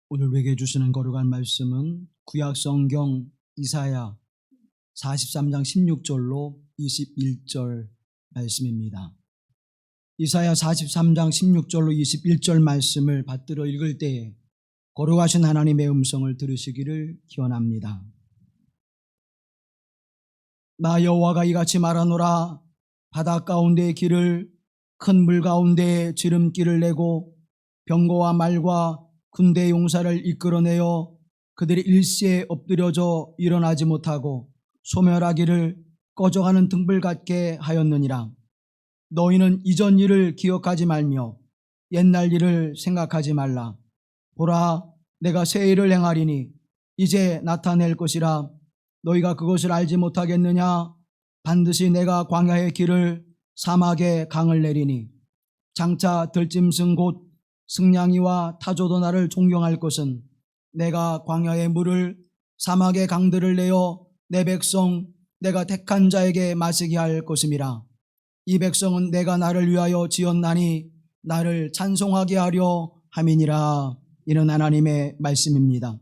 오늘 우리에게 주시는 거룩한 말씀은 구약성경 이사야 43장 16절로 21절 말씀입니다. 이사야 43장 16절로 21절 말씀을 받들어 읽을 때에 거룩하신 하나님의 음성을 들으시기를 기원합니다. 나 여호와가 이같이 말하노라. 바다 가운데의 길을 큰 물 가운데에 지름길을 내고 병거와 말과 군대 용사를 이끌어내어 그들이 일시에 엎드려져 일어나지 못하고 소멸하기를 꺼져가는 등불 같게 하였느니라. 너희는 이전 일을 기억하지 말며 옛날 일을 생각하지 말라. 보라, 내가 새 일을 행하리니 이제 나타낼 것이라. 너희가 그것을 알지 못하겠느냐? 반드시 내가 광야의 길을 사막에 강을 내리니 장차 들짐승 곧 승냥이와 타조도 나를 존경할 것은 내가 광야의 물을 사막의 강들을 내어 내 백성 내가 택한 자에게 마시게 할 것임이라. 이 백성은 내가 나를 위하여 지었나니 나를 찬송하게 하려 함이니라. 이는 하나님의 말씀입니다.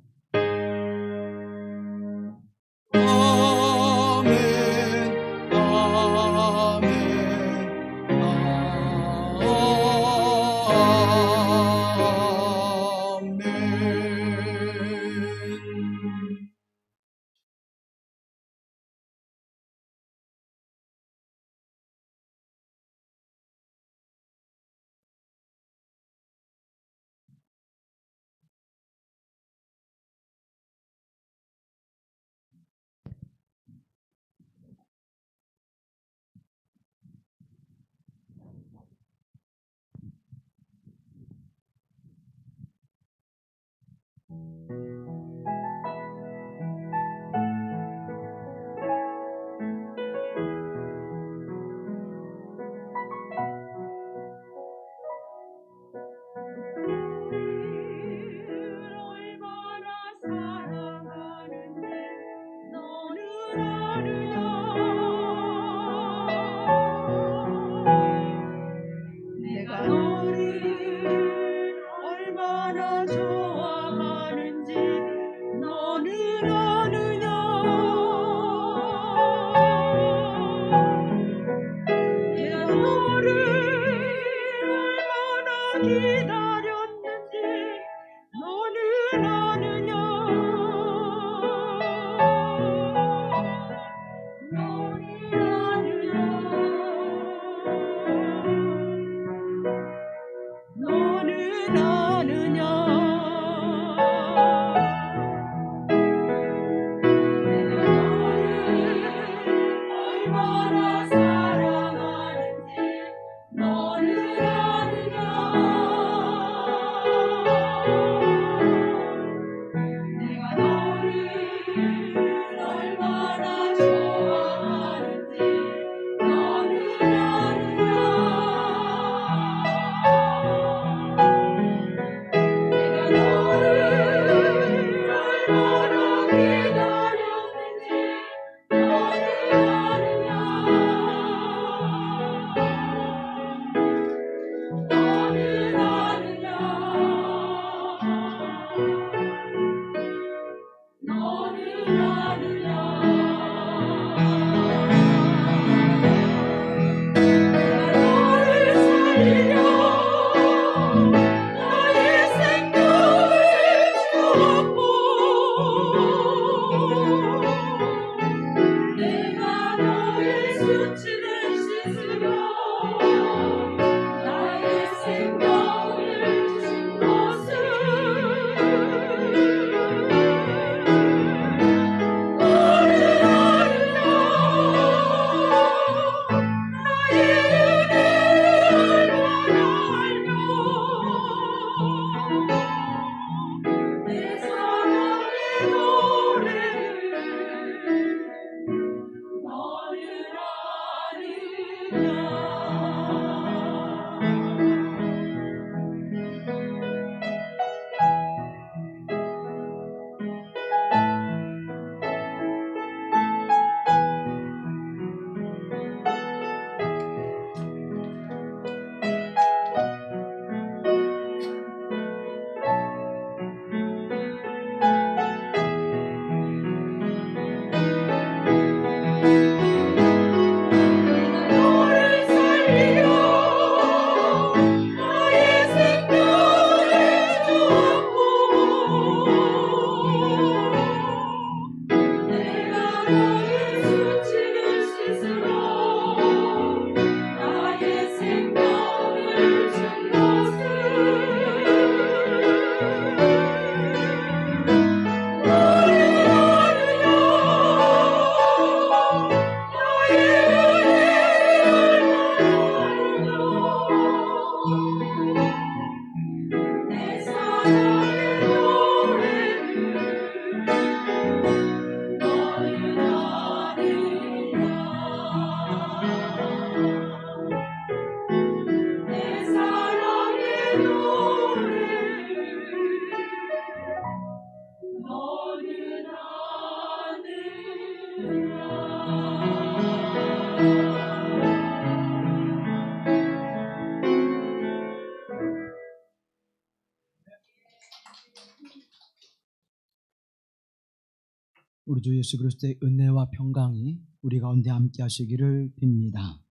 우리 주 예수 그리스도의 은혜와 평강이 우리 가운데 함께 하시기를 빕니다.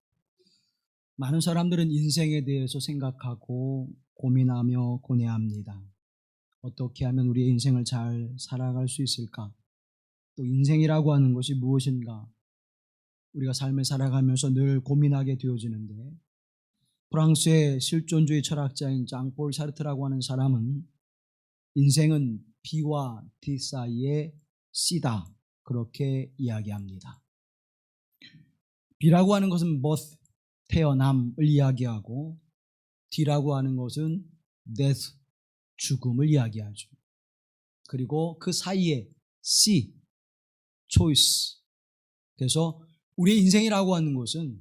많은 사람들은 인생에 대해서 생각하고 고민하며 고뇌합니다. 어떻게 하면 우리의 인생을 잘 살아갈 수 있을까? 또 인생이라고 하는 것이 무엇인가? 우리가 삶을 살아가면서 늘 고민하게 되어지는데, 프랑스의 실존주의 철학자인 장폴 사르트라고 하는 사람은 인생은 B와 D 사이의 C다, 그렇게 이야기합니다. B라고 하는 것은 birth, 태어남을 이야기하고, D라고 하는 것은 death, 죽음을 이야기하죠. 그리고 그 사이에 C, choice. 그래서 우리의 인생이라고 하는 것은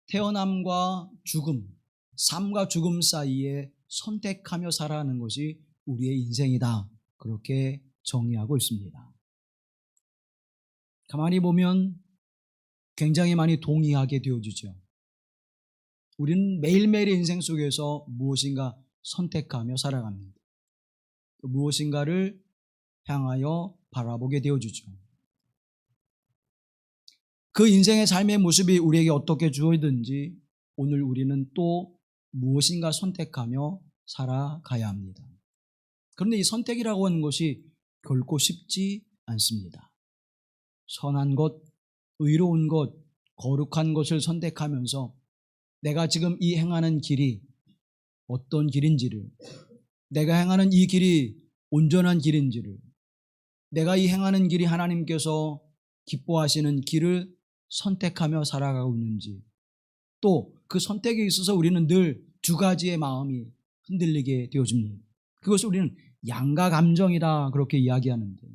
태어남과 죽음, 삶과 죽음 사이에 선택하며 살아가는 것이 우리의 인생이다, 그렇게 정의하고 있습니다. 가만히 보면 굉장히 많이 동의하게 되어지죠. 우리는 매일매일의 인생 속에서 무엇인가 선택하며 살아갑니다. 무엇인가를 향하여 바라보게 되어지죠. 그 인생의 삶의 모습이 우리에게 어떻게 주어지든지 오늘 우리는 또 무엇인가 선택하며 살아가야 합니다. 그런데 이 선택이라고 하는 것이 결코 쉽지 않습니다. 선한 것, 의로운 것, 거룩한 것을 선택하면서 내가 지금 이 행하는 길이 어떤 길인지를, 내가 행하는 이 길이 온전한 길인지를, 내가 이 행하는 길이 하나님께서 기뻐하시는 길을 선택하며 살아가고 있는지, 또 그 선택에 있어서 우리는 늘 두 가지의 마음이 흔들리게 되어집니다. 그것을 우리는 양가 감정이다, 그렇게 이야기하는데,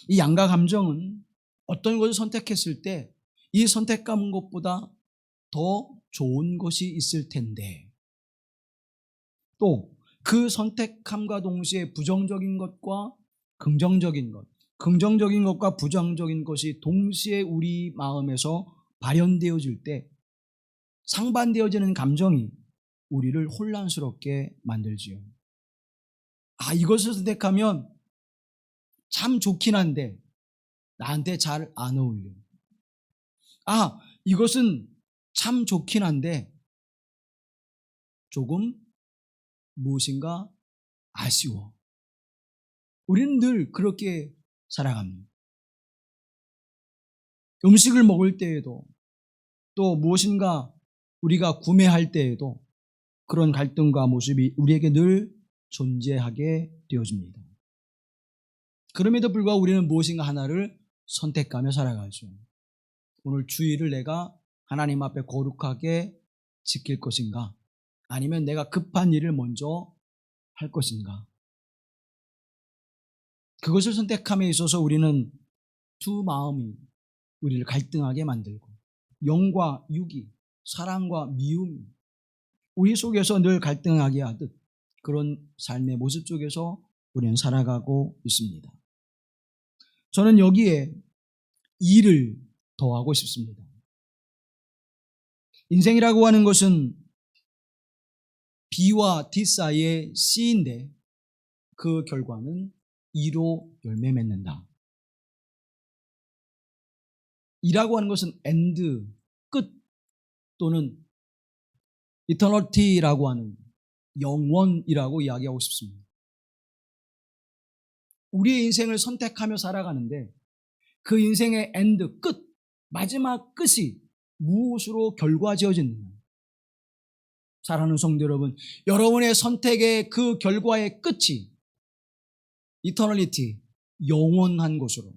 이 양가 감정은 어떤 것을 선택했을 때 이 선택한 것보다 더 좋은 것이 있을 텐데, 또 그 선택함과 동시에 부정적인 것과 긍정적인 것, 긍정적인 것과 부정적인 것이 동시에 우리 마음에서 발현되어질 때 상반되어지는 감정이 우리를 혼란스럽게 만들지요. 이것을 선택하면 참 좋긴 한데 나한테 잘 안 어울려. 이것은 참 좋긴 한데 조금 무엇인가 아쉬워. 우리는 늘 그렇게 살아갑니다. 음식을 먹을 때에도, 또 무엇인가 우리가 구매할 때에도 그런 갈등과 모습이 우리에게 늘 존재하게 되어집니다. 그럼에도 불구하고 우리는 무엇인가 하나를 선택하며 살아가죠. 오늘 주일을 내가 하나님 앞에 거룩하게 지킬 것인가, 아니면 내가 급한 일을 먼저 할 것인가. 그것을 선택함에 있어서 우리는 두 마음이 우리를 갈등하게 만들고, 영과 육이, 사랑과 미움이 우리 속에서 늘 갈등하게 하듯 그런 삶의 모습 속에서 우리는 살아가고 있습니다. 저는 여기에 이를 더하고 싶습니다. 인생이라고 하는 것은 B와 D 사이의 C인데 그 결과는 E로 열매 맺는다. E라고 하는 것은 end, 끝, 또는 eternity라고 하는 영원이라고 이야기하고 싶습니다. 우리의 인생을 선택하며 살아가는데 그 인생의 end, 끝, 마지막 끝이 무엇으로 결과지어지느냐. 사랑하는 성도 여러분, 여러분의 선택의 그 결과의 끝이 eternity, 영원한 곳으로,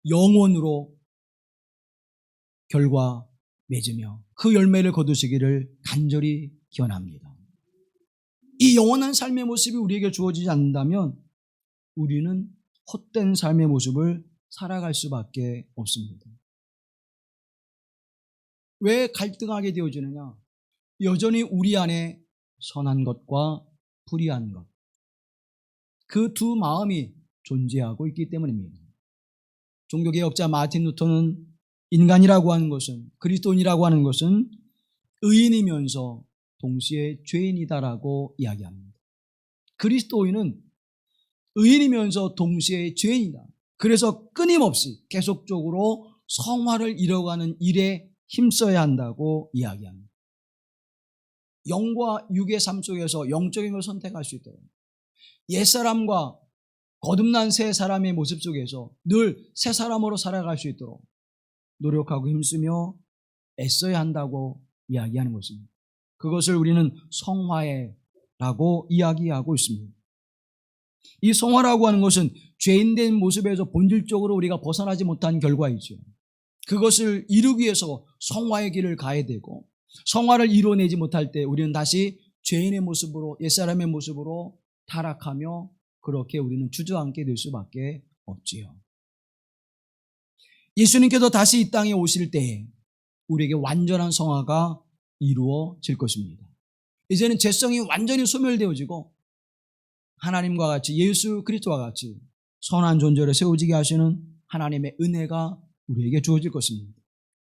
영원으로 결과 맺으며 그 열매를 거두시기를 간절히 기원합니다. 이 영원한 삶의 모습이 우리에게 주어지지 않는다면 우리는 헛된 삶의 모습을 살아갈 수밖에 없습니다. 왜 갈등하게 되어지느냐? 여전히 우리 안에 선한 것과 불의한 것, 그 두 마음이 존재하고 있기 때문입니다. 종교개혁자 마틴 루터는 인간이라고 하는 것은, 그리스도인이라고 하는 것은 의인이면서 동시에 죄인이다라고 이야기합니다. 그리스도인은 의인이면서 동시에 죄인이다. 그래서 끊임없이 계속적으로 성화를 이뤄가는 일에 힘써야 한다고 이야기합니다. 영과 육의 삶 속에서 영적인 걸 선택할 수 있도록, 옛사람과 거듭난 새 사람의 모습 속에서 늘 새 사람으로 살아갈 수 있도록 노력하고 힘쓰며 애써야 한다고 이야기하는 것입니다. 그것을 우리는 성화라고 이야기하고 있습니다. 이 성화라고 하는 것은 죄인된 모습에서 본질적으로 우리가 벗어나지 못한 결과이죠. 그것을 이루기 위해서 성화의 길을 가야 되고, 성화를 이루어내지 못할 때 우리는 다시 죄인의 모습으로, 옛사람의 모습으로 타락하며 그렇게 우리는 주저앉게 될 수밖에 없지요. 예수님께서 다시 이 땅에 오실 때 우리에게 완전한 성화가 이루어질 것입니다. 이제는 죄성이 완전히 소멸되어지고 하나님과 같이, 예수 그리스도와 같이 선한 존재로 세워지게 하시는 하나님의 은혜가 우리에게 주어질 것입니다.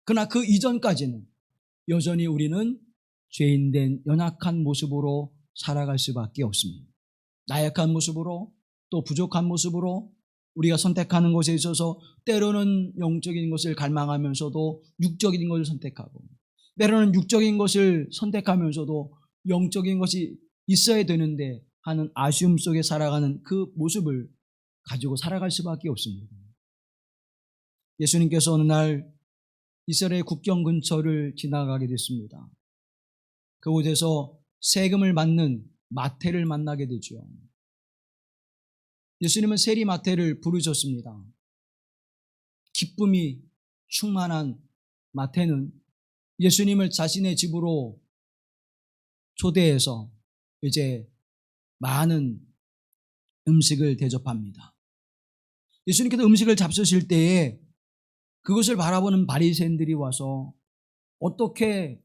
그러나 그 이전까지는 여전히 우리는 죄인된 연약한 모습으로 살아갈 수밖에 없습니다. 나약한 모습으로, 또 부족한 모습으로 우리가 선택하는 것에 있어서 때로는 영적인 것을 갈망하면서도 육적인 것을 선택하고, 때로는 육적인 것을 선택하면서도 영적인 것이 있어야 되는데 하는 아쉬움 속에 살아가는 그 모습을 가지고 살아갈 수밖에 없습니다. 예수님께서 어느 날 이스라엘 국경 근처를 지나가게 됐습니다. 그곳에서 세금을 받는 마태를 만나게 되죠. 예수님은 세리 마태를 부르셨습니다. 기쁨이 충만한 마태는 예수님을 자신의 집으로 초대해서 이제 많은 음식을 대접합니다. 예수님께서 음식을 잡수실 때에 그것을 바라보는 바리새인들이 와서 어떻게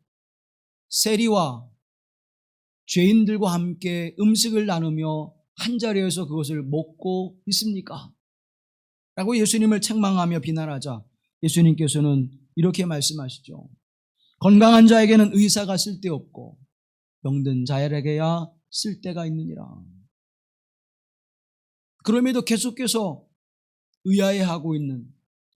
세리와 죄인들과 함께 음식을 나누며 한자리에서 그것을 먹고 있습니까? 라고 예수님을 책망하며 비난하자 예수님께서는 이렇게 말씀하시죠. 건강한 자에게는 의사가 쓸데없고 병든 자에게야 쓸데가 있느니라. 그럼에도 계속해서 의아해하고 있는,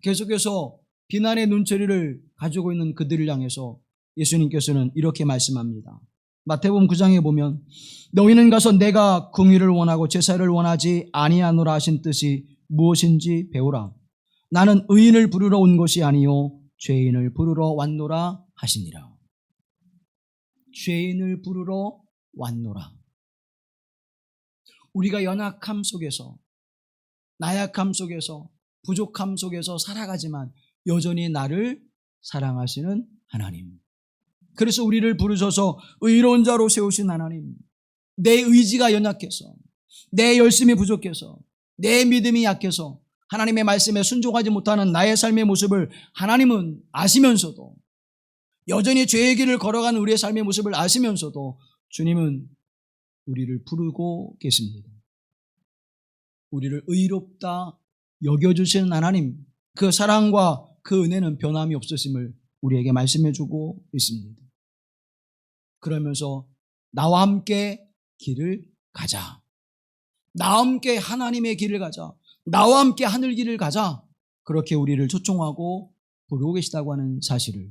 계속해서 비난의 눈초리를 가지고 있는 그들을 향해서 예수님께서는 이렇게 말씀합니다. 마태복음 9장에 보면 너희는 가서 내가 긍휼을 원하고 제사를 원하지 아니하노라 하신 뜻이 무엇인지 배우라. 나는 의인을 부르러 온 것이 아니요 죄인을 부르러 왔노라 하시니라. 죄인을 부르러 왔노라. 우리가 연약함 속에서, 나약함 속에서, 부족함 속에서 살아가지만 여전히 나를 사랑하시는 하나님, 그래서 우리를 부르셔서 의로운 자로 세우신 하나님, 내 의지가 연약해서, 내 열심이 부족해서, 내 믿음이 약해서 하나님의 말씀에 순종하지 못하는 나의 삶의 모습을 하나님은 아시면서도, 여전히 죄의 길을 걸어가는 우리의 삶의 모습을 아시면서도 주님은 우리를 부르고 계십니다. 우리를 의롭다 여겨주시는 하나님, 그 사랑과 그 은혜는 변함이 없으심을 우리에게 말씀해 주고 있습니다. 그러면서 나와 함께 길을 가자, 나와 함께 하나님의 길을 가자, 나와 함께 하늘 길을 가자, 그렇게 우리를 초청하고 부르고 계시다고 하는 사실을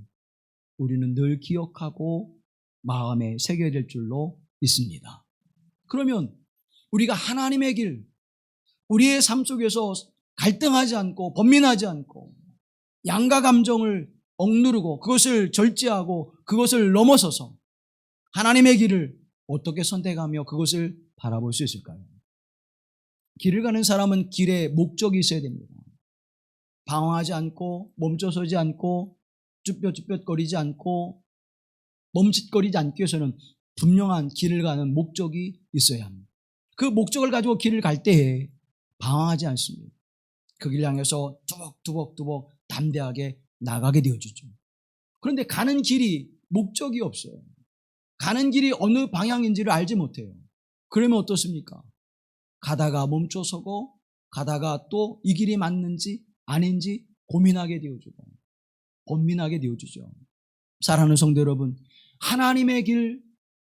우리는 늘 기억하고 마음에 새겨야 될 줄로 믿습니다. 그러면 우리가 하나님의 길, 우리의 삶 속에서 갈등하지 않고 번민하지 않고 양가 감정을 억누르고 그것을 절제하고 그것을 넘어서서 하나님의 길을 어떻게 선택하며 그것을 바라볼 수 있을까요? 길을 가는 사람은 길에 목적이 있어야 됩니다. 방황하지 않고 멈춰서지 않고 쭈뼛쭈뼛거리지 않고 멈칫거리지 않기 위해서는 분명한 길을 가는 목적이 있어야 합니다. 그 목적을 가지고 길을 갈 때에 방황하지 않습니다. 그 길 향해서 두벅두벅 담대하게 나가게 되어주죠. 그런데 가는 길이 목적이 없어요. 가는 길이 어느 방향인지를 알지 못해요. 그러면 어떻습니까? 가다가 멈춰서고 가다가 또 이 길이 맞는지 아닌지 고민하게 되어주고 번민하게 되어주죠. 사랑하는 성도 여러분, 하나님의 길,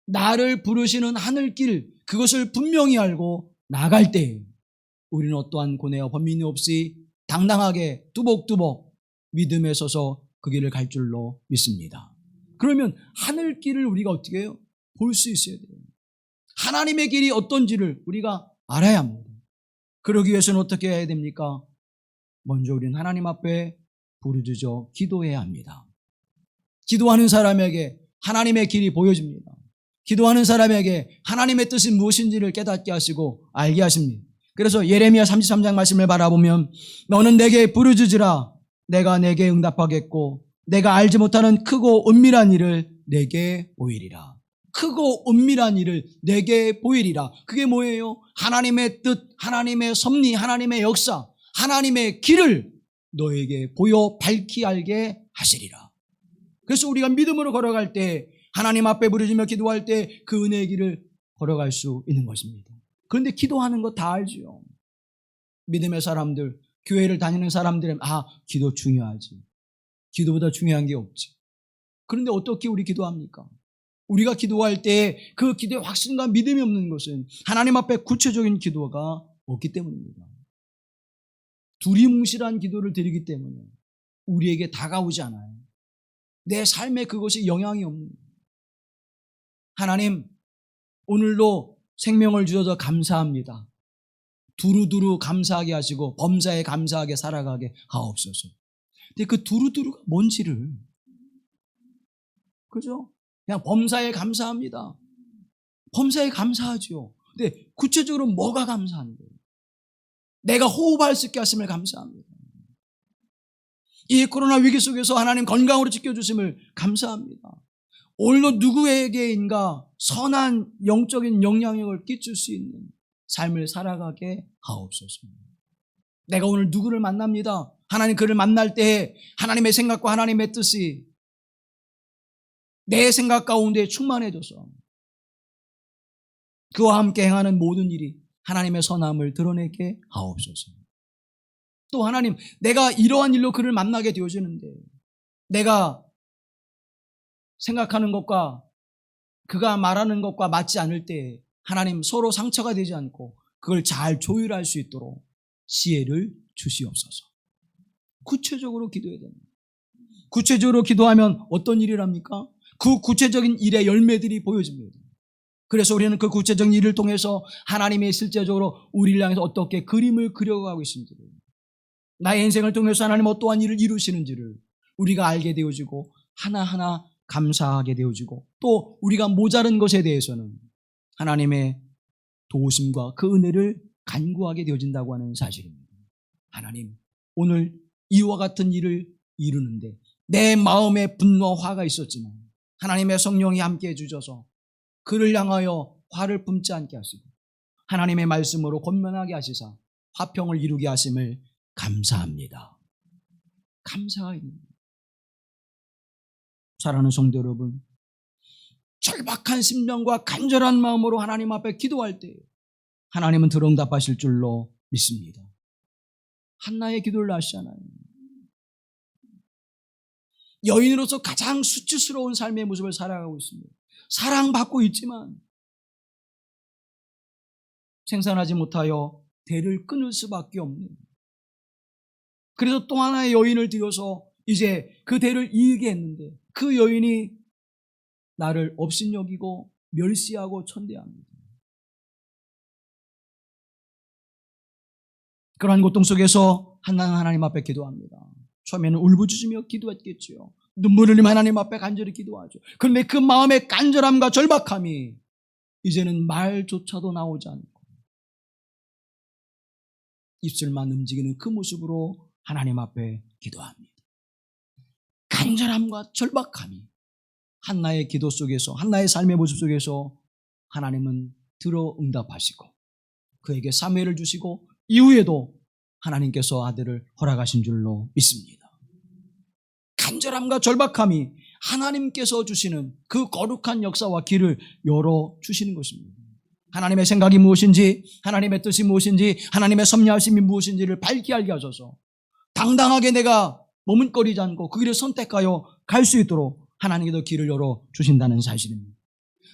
나를 부르시는 하늘길, 그것을 분명히 알고 나갈 때 우리는 어떠한 고뇌와 번민이 없이 당당하게 뚜벅뚜벅 믿음에 서서 그 길을 갈 줄로 믿습니다. 그러면 하늘 길을 우리가 어떻게 해요? 볼 수 있어야 돼요. 하나님의 길이 어떤지를 우리가 알아야 합니다. 그러기 위해서는 어떻게 해야 됩니까? 먼저 우리는 하나님 앞에 부르짖어 기도해야 합니다. 기도하는 사람에게 하나님의 길이 보여집니다. 기도하는 사람에게 하나님의 뜻이 무엇인지를 깨닫게 하시고 알게 하십니다. 그래서 예레미야 33장 말씀을 바라보면 너는 내게 부르짖으라 내가 내게 응답하겠고 내가 알지 못하는 크고 은밀한 일을 내게 보이리라. 크고 은밀한 일을 내게 보이리라. 그게 뭐예요? 하나님의 뜻, 하나님의 섭리, 하나님의 역사, 하나님의 길을 너에게 보여 밝히 알게 하시리라. 그래서 우리가 믿음으로 걸어갈 때 하나님 앞에 부르짖며 기도할 때 그 은혜의 길을 걸어갈 수 있는 것입니다. 그런데 기도하는 거 다 알지요. 믿음의 사람들, 교회를 다니는 사람들은 기도 중요하지. 기도보다 중요한 게 없지. 그런데 어떻게 우리 기도합니까? 우리가 기도할 때 그 기도의 확신과 믿음이 없는 것은 하나님 앞에 구체적인 기도가 없기 때문입니다. 두리뭉실한 기도를 드리기 때문에 우리에게 다가오지 않아요. 내 삶에 그것이 영향이 없는 거예요. 하나님, 오늘도 생명을 주셔서 감사합니다. 두루두루 감사하게 하시고 범사에 감사하게 살아가게 하옵소서. 근데 그 두루두루가 뭔지를, 그죠? 그냥 범사에 감사합니다. 범사에 감사하죠. 근데 구체적으로 뭐가 감사한 거예요? 내가 호흡할 수 있게 하심을 감사합니다. 이 코로나 위기 속에서 하나님 건강으로 지켜주심을 감사합니다. 오늘도 누구에게인가 선한 영적인 영향력을 끼칠 수 있는 삶을 살아가게 하옵소서. 내가 오늘 누구를 만납니다. 하나님 그를 만날 때 하나님의 생각과 하나님의 뜻이 내 생각 가운데 충만해져서 그와 함께 행하는 모든 일이 하나님의 선함을 드러내게 하옵소서. 또 하나님, 내가 이러한 일로 그를 만나게 되어지는데 내가 생각하는 것과 그가 말하는 것과 맞지 않을 때 하나님 서로 상처가 되지 않고 그걸 잘 조율할 수 있도록 지혜를 주시옵소서. 구체적으로 기도해야 됩니다. 구체적으로 기도하면 어떤 일이랍니까? 그 구체적인 일의 열매들이 보여집니다. 그래서 우리는 그 구체적인 일을 통해서 하나님이 실제적으로 우리를 향해서 어떻게 그림을 그려가고 계신지를, 나의 인생을 통해서 하나님 어떠한 일을 이루시는지를 우리가 알게 되어지고 하나하나 감사하게 되어지고 또 우리가 모자른 것에 대해서는 하나님의 도우심과 그 은혜를 간구하게 되어진다고 하는 사실입니다. 하나님, 오늘 이와 같은 일을 이루는데 내 마음에 분노와 화가 있었지만 하나님의 성령이 함께 해주셔서 그를 향하여 화를 품지 않게 하시고 하나님의 말씀으로 권면하게 하시사 화평을 이루게 하심을 감사합니다. 감사합니다. 사랑하는 성도 여러분, 절박한 심령과 간절한 마음으로 하나님 앞에 기도할 때 하나님은 들응답하실 줄로 믿습니다. 한나의 기도를 아시잖아요. 여인으로서 가장 수치스러운 삶의 모습을 살아가고 있습니다. 사랑받고 있지만 생산하지 못하여 대를 끊을 수밖에 없는, 그래서 또 하나의 여인을 들여서 이제 그 대를 이으게 했는데 그 여인이 나를 업신여기고 멸시하고 천대합니다. 그러한 고통 속에서 한나는 하나님 앞에 기도합니다. 처음에는 울부짖으며 기도했겠지요. 눈물을 흘리며 하나님 앞에 간절히 기도하죠. 그런데 그 마음의 간절함과 절박함이 이제는 말조차도 나오지 않고 입술만 움직이는 그 모습으로 하나님 앞에 기도합니다. 간절함과 절박함이 한나의 기도 속에서, 한나의 삶의 모습 속에서 하나님은 들어 응답하시고 그에게 사무엘을 주시고 이후에도 하나님께서 아들을 허락하신 줄로 믿습니다. 간절함과 절박함이 하나님께서 주시는 그 거룩한 역사와 길을 열어주시는 것입니다. 하나님의 생각이 무엇인지, 하나님의 뜻이 무엇인지, 하나님의 섭리하심이 무엇인지를 밝히 알게 하셔서 당당하게 내가 머뭇거리지 않고 그 길을 선택하여 갈 수 있도록 하나님께서 길을 열어주신다는 사실입니다.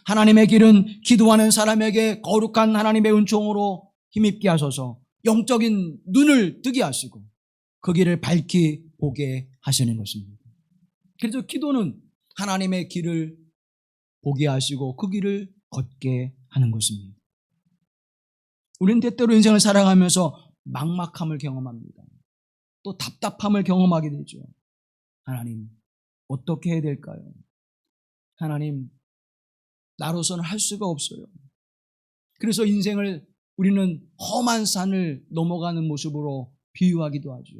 하나님의 길은 기도하는 사람에게 거룩한 하나님의 은총으로 힘입게 하셔서 영적인 눈을 뜨게 하시고 그 길을 밝히 보게 하시는 것입니다. 그래서 기도는 하나님의 길을 보게 하시고 그 길을 걷게 하는 것입니다. 우리는 때때로 인생을 살아가면서 막막함을 경험합니다. 또 답답함을 경험하게 되죠. 하나님, 어떻게 해야 될까요? 하나님, 나로서는 할 수가 없어요. 그래서 인생을 우리는 험한 산을 넘어가는 모습으로 비유하기도 하죠.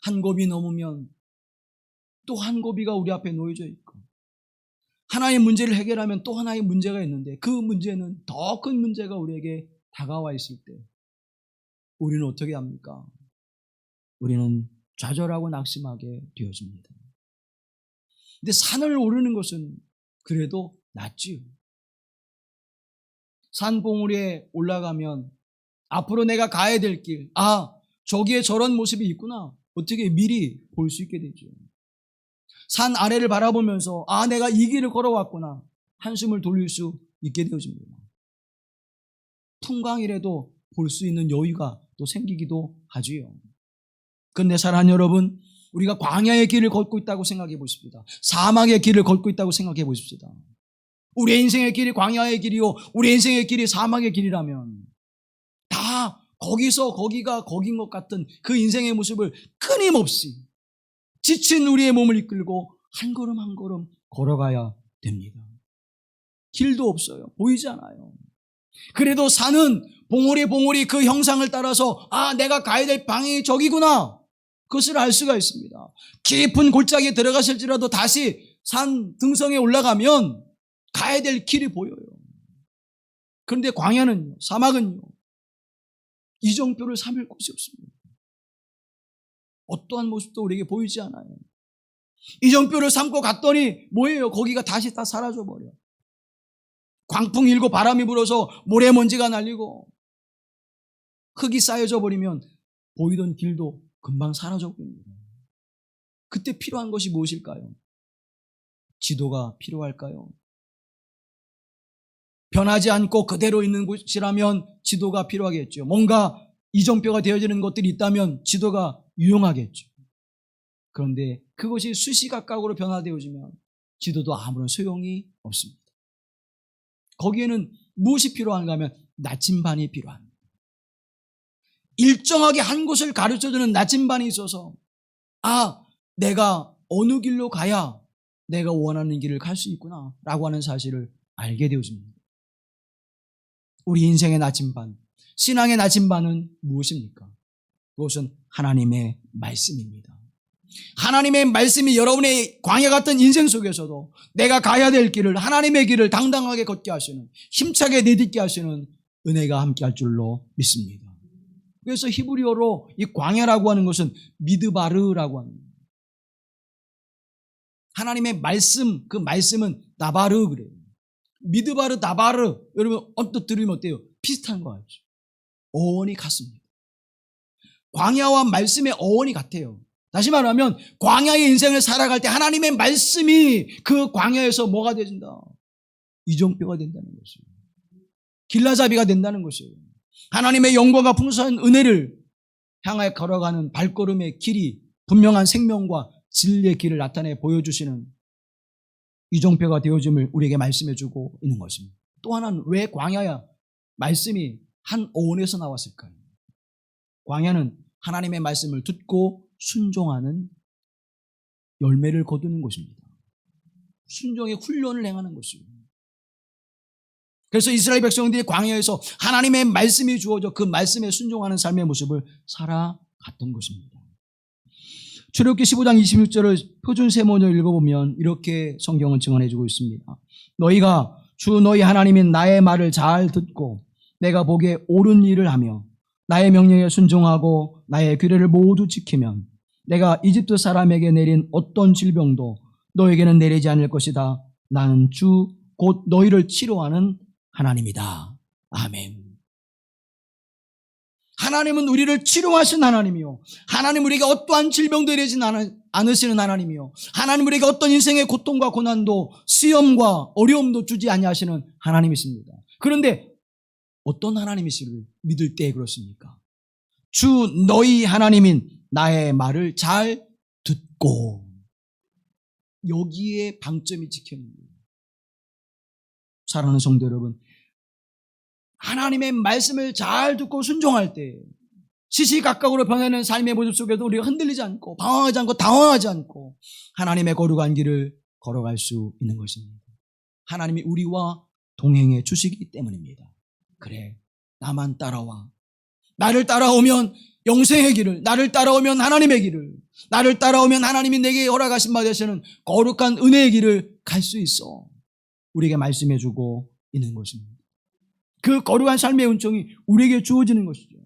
한 고비 넘으면 또 한 고비가 우리 앞에 놓여져 있고, 하나의 문제를 해결하면 또 하나의 문제가 있는데, 그 문제는 더 큰 문제가 우리에게 다가와 있을 때 우리는 어떻게 합니까? 우리는 좌절하고 낙심하게 되어집니다. 근데 산을 오르는 것은 그래도 낫지요. 산 봉우리에 올라가면 앞으로 내가 가야 될 길, 저기에 저런 모습이 있구나, 어떻게 미리 볼 수 있게 되죠. 산 아래를 바라보면서 내가 이 길을 걸어왔구나, 한숨을 돌릴 수 있게 되어집니다. 풍광이라도 볼 수 있는 여유가 또 생기기도 하지요. 그런데 사랑하는 여러분, 우리가 광야의 길을 걷고 있다고 생각해 보십시다. 사막의 길을 걷고 있다고 생각해 보십시다. 우리 인생의 길이 광야의 길이요, 우리 인생의 길이 사막의 길이라면 다 거기가 거긴 것 같은 그 인생의 모습을 끊임없이 지친 우리의 몸을 이끌고 한 걸음 한 걸음 걸어가야 됩니다. 길도 없어요. 보이지 않아요. 그래도 산은 봉우리 그 형상을 따라서 내가 가야 될 방향이 저기구나, 그것을 알 수가 있습니다. 깊은 골짜기에 들어가실지라도 다시 산 등성에 올라가면 가야 될 길이 보여요. 그런데 광야는요, 사막은요, 이정표를 삼을 곳이 없습니다. 어떠한 모습도 우리에게 보이지 않아요. 이정표를 삼고 갔더니 뭐예요? 거기가 다시 다 사라져버려. 광풍이 일고 바람이 불어서 모래먼지가 날리고 흙이 쌓여져 버리면 보이던 길도 금방 사라져 버립니다. 그때 필요한 것이 무엇일까요? 지도가 필요할까요? 변하지 않고 그대로 있는 곳이라면 지도가 필요하겠죠. 뭔가 이정표가 되어지는 것들이 있다면 지도가 유용하겠죠. 그런데 그것이 수시각각으로 변화되어지면 지도도 아무런 소용이 없습니다. 거기에는 무엇이 필요한가 하면 나침반이 필요합니다. 일정하게 한 곳을 가르쳐주는 나침반이 있어서 내가 어느 길로 가야 내가 원하는 길을 갈 수 있구나 라고 하는 사실을 알게 되어집니다. 우리 인생의 나침반, 신앙의 나침반은 무엇입니까? 그것은 하나님의 말씀입니다. 하나님의 말씀이 여러분의 광야 같은 인생 속에서도 내가 가야 될 길을, 하나님의 길을 당당하게 걷게 하시는, 힘차게 내딛게 하시는 은혜가 함께 할 줄로 믿습니다. 그래서 히브리어로 이 광야라고 하는 것은 미드바르라고 합니다. 하나님의 말씀, 그 말씀은 나바르 그래요. 미드바르, 나바르, 여러분 언뜻 들으면 어때요? 비슷한 거 같죠? 어원이 같습니다. 광야와 말씀의 어원이 같아요. 다시 말하면 광야의 인생을 살아갈 때 하나님의 말씀이 그 광야에서 뭐가 되어진다? 이정표가 된다는 것이에요. 길라잡이가 된다는 것이에요. 하나님의 영광과 풍성한 은혜를 향하여 걸어가는 발걸음의 길이 분명한 생명과 진리의 길을 나타내 보여주시는 이정표가 되어짐을 우리에게 말씀해주고 있는 것입니다. 또 하나는 왜 광야야 말씀이 한 어원에서 나왔을까요? 광야는 하나님의 말씀을 듣고 순종하는 열매를 거두는 곳입니다. 순종의 훈련을 행하는 것이에요. 그래서 이스라엘 백성들이 광야에서 하나님의 말씀이 주어져 그 말씀에 순종하는 삶의 모습을 살아갔던 것입니다. 출애굽기 15장 26절을 표준 세모로 읽어보면 이렇게 성경은 증언해주고 있습니다. 너희가 주 너희 하나님인 나의 말을 잘 듣고 내가 보기에 옳은 일을 하며 나의 명령에 순종하고 나의 규례를 모두 지키면 내가 이집트 사람에게 내린 어떤 질병도 너에게는 내리지 않을 것이다. 나는 주 곧 너희를 치료하는 하나님이다. 아멘. 하나님은 우리를 치료하신 하나님이요, 하나님 우리에게 어떠한 질병도 이르지 않으시는 하나님이요, 하나님 우리에게 어떤 인생의 고통과 고난도 시험과 어려움도 주지 아니하시는 하나님이십니다. 그런데 어떤 하나님이시를 믿을 때 그렇습니까? 주 너희 하나님인 나의 말을 잘 듣고. 여기에 방점이 찍혀있는 거예요. 사랑하는 성도 여러분, 하나님의 말씀을 잘 듣고 순종할 때 시시각각으로 변하는 삶의 모습 속에도 우리가 흔들리지 않고 방황하지 않고 당황하지 않고 하나님의 거룩한 길을 걸어갈 수 있는 것입니다. 하나님이 우리와 동행해 주시기 때문입니다. 그래, 나만 따라와. 나를 따라오면 영생의 길을, 나를 따라오면 하나님의 길을, 나를 따라오면 하나님이 내게 허락하신 바 되시는 거룩한 은혜의 길을 갈 수 있어. 우리에게 말씀해 주고 있는 것입니다. 그 거룩한 삶의 은총이 우리에게 주어지는 것이죠.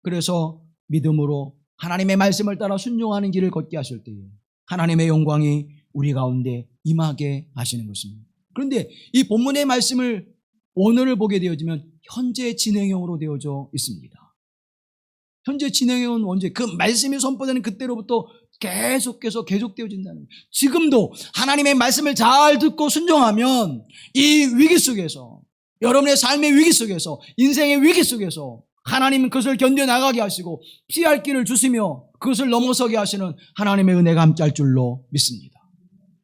그래서 믿음으로 하나님의 말씀을 따라 순종하는 길을 걷게 하실 때에 하나님의 영광이 우리 가운데 임하게 하시는 것입니다. 그런데 이 본문의 말씀을 오늘을 보게 되어지면 현재 진행형으로 되어져 있습니다. 현재 진행형은 언제? 그 말씀이 선포되는 그때로부터 계속해서 계속되어진다는 거예요. 지금도 하나님의 말씀을 잘 듣고 순종하면 이 위기 속에서, 여러분의 삶의 위기 속에서, 인생의 위기 속에서 하나님은 그것을 견뎌나가게 하시고 피할 길을 주시며 그것을 넘어서게 하시는 하나님의 은혜가 함께할 줄로 믿습니다.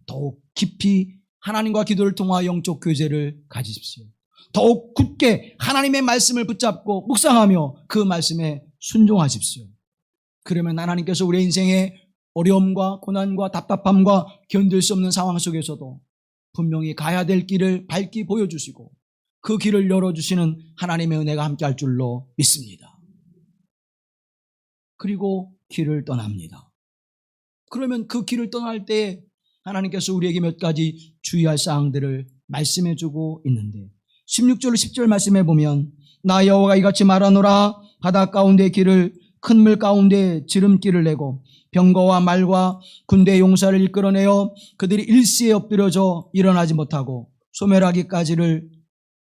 더욱 깊이 하나님과 기도를 통하여 영적 교제를 가지십시오. 더욱 굳게 하나님의 말씀을 붙잡고 묵상하며 그 말씀에 순종하십시오. 그러면 하나님께서 우리의 인생의 어려움과 고난과 답답함과 견딜 수 없는 상황 속에서도 분명히 가야 될 길을 밝히 보여주시고 그 길을 열어주시는 하나님의 은혜가 함께할 줄로 믿습니다. 그리고 길을 떠납니다. 그러면 그 길을 떠날 때 하나님께서 우리에게 몇 가지 주의할 사항들을 말씀해주고 있는데 16절 10절 말씀해 보면 나 여호와가 이같이 말하노라 바다 가운데 길을 큰 물 가운데 지름길을 내고 병거와 말과 군대 용사를 이끌어내어 그들이 일시에 엎드려져 일어나지 못하고 소멸하기까지를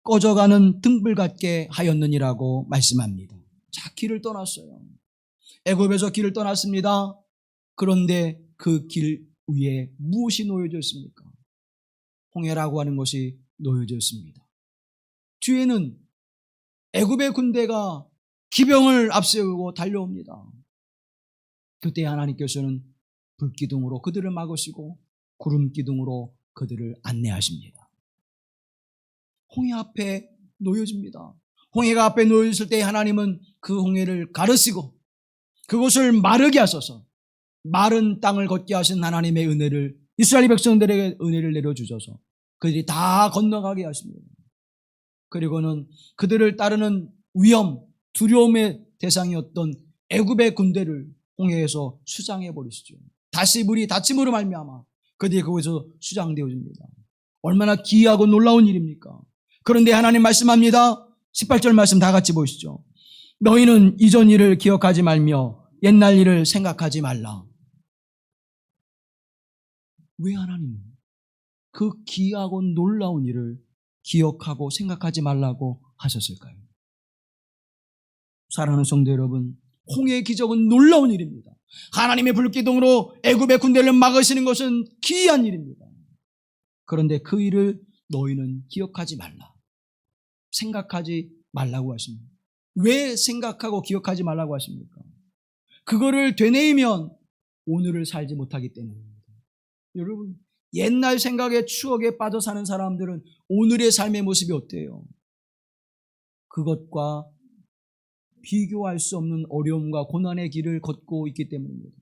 꺼져가는 등불 같게 하였느니라고 말씀합니다. 자, 길을 떠났어요. 애굽에서 길을 떠났습니다. 그런데 그 길 위에 무엇이 놓여져 있습니까? 홍해라고 하는 것이 놓여져 있습니다. 뒤에는 애굽의 군대가 기병을 앞세우고 달려옵니다. 그때 하나님께서는 불기둥으로 그들을 막으시고 구름기둥으로 그들을 안내하십니다. 홍해 앞에 놓여집니다. 홍해가 앞에 놓여졌을 때 하나님은 그 홍해를 가르시고 그곳을 마르게 하셔서 마른 땅을 걷게 하신 하나님의 은혜를 이스라엘 백성들에게 은혜를 내려주셔서 그들이 다 건너가게 하십니다. 그리고는 그들을 따르는 위험, 두려움의 대상이었던 애굽의 군대를 홍해에서 수장해 버리시죠. 다시 물이 닫힘으로 말미암아 그들이 거기서 수장되어집니다. 얼마나 기이하고 놀라운 일입니까? 그런데 하나님 말씀합니다. 18절 말씀 다 같이 보시죠. 너희는 이전 일을 기억하지 말며 옛날 일을 생각하지 말라. 왜 하나님은 그 기이하고 놀라운 일을 기억하고 생각하지 말라고 하셨을까요? 사랑하는 성도 여러분, 홍해의 기적은 놀라운 일입니다. 하나님의 불기둥으로 애굽의 군대를 막으시는 것은 기이한 일입니다. 그런데 그 일을 너희는 기억하지 말라. 생각하지 말라고 하십니다. 왜 생각하고 기억하지 말라고 하십니까? 그거를 되뇌이면 오늘을 살지 못하기 때문입니다. 여러분, 옛날 생각에 추억에 빠져 사는 사람들은 오늘의 삶의 모습이 어때요? 그것과 비교할 수 없는 어려움과 고난의 길을 걷고 있기 때문입니다.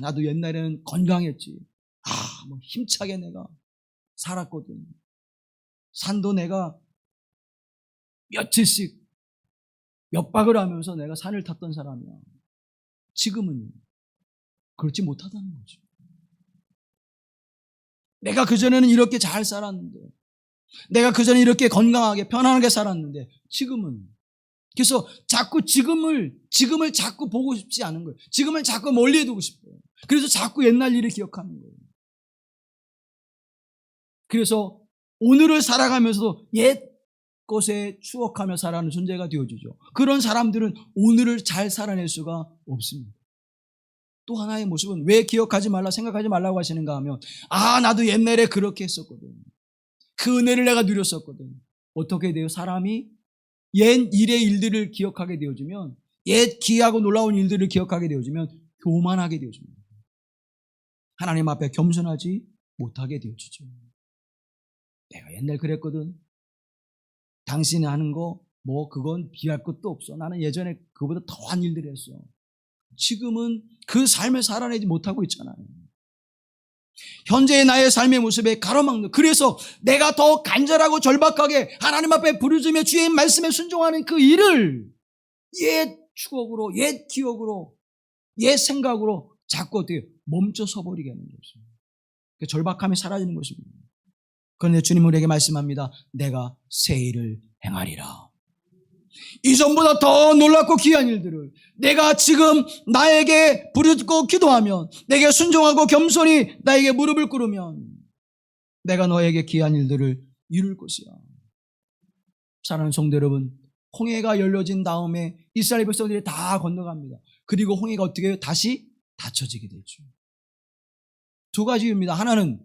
나도 옛날에는 건강했지. 뭐 힘차게 내가 살았거든. 산도 내가 며칠씩 몇 박을 하면서 내가 산을 탔던 사람이야. 지금은 그렇지 못하다는 거죠. 내가 그전에는 이렇게 잘 살았는데, 내가 그전에 이렇게 건강하게 편안하게 살았는데 지금은, 그래서 자꾸 지금을 자꾸 보고 싶지 않은 거예요. 지금을 자꾸 멀리해 두고 싶어요. 그래서 자꾸 옛날 일을 기억하는 거예요. 그래서 오늘을 살아가면서도 옛 것에 추억하며 살아가는 존재가 되어주죠. 그런 사람들은 오늘을 잘 살아낼 수가 없습니다. 또 하나의 모습은 왜 기억하지 말라, 생각하지 말라고 하시는가 하면, 나도 옛날에 그렇게 했었거든. 그 은혜를 내가 누렸었거든. 어떻게 돼요? 사람이 옛 일의 일들을 기억하게 되어지면 옛 기이하고 놀라운 일들을 기억하게 되어지면 교만하게 되어집니다. 하나님 앞에 겸손하지 못하게 되어지죠. 내가 옛날 그랬거든. 당신이 하는 거 뭐 그건 비할 것도 없어. 나는 예전에 그보다 더한 일들을 했어. 지금은 그 삶을 살아내지 못하고 있잖아요. 현재의 나의 삶의 모습에 가로막는, 그래서 내가 더 간절하고 절박하게 하나님 앞에 부르짖으며 주의 말씀에 순종하는 그 일을 옛 추억으로, 옛 기억으로, 옛 생각으로 자꾸 어떻게 멈춰 서버리게 하는 것입니다. 그 절박함이 사라지는 것입니다. 그런데 주님은 우리에게 말씀합니다. 내가 새 일을 행하리라. 이전보다 더 놀랍고 귀한 일들을 내가 지금 나에게 부르짖고 기도하면, 내게 순종하고 겸손히 나에게 무릎을 꿇으면 내가 너에게 귀한 일들을 이룰 것이야. 사랑하는 성도 여러분, 홍해가 열려진 다음에 이스라엘 백성들이 다 건너갑니다. 그리고 홍해가 어떻게 해요? 다시 닫혀지게 되죠. 두 가지 이유입니다. 하나는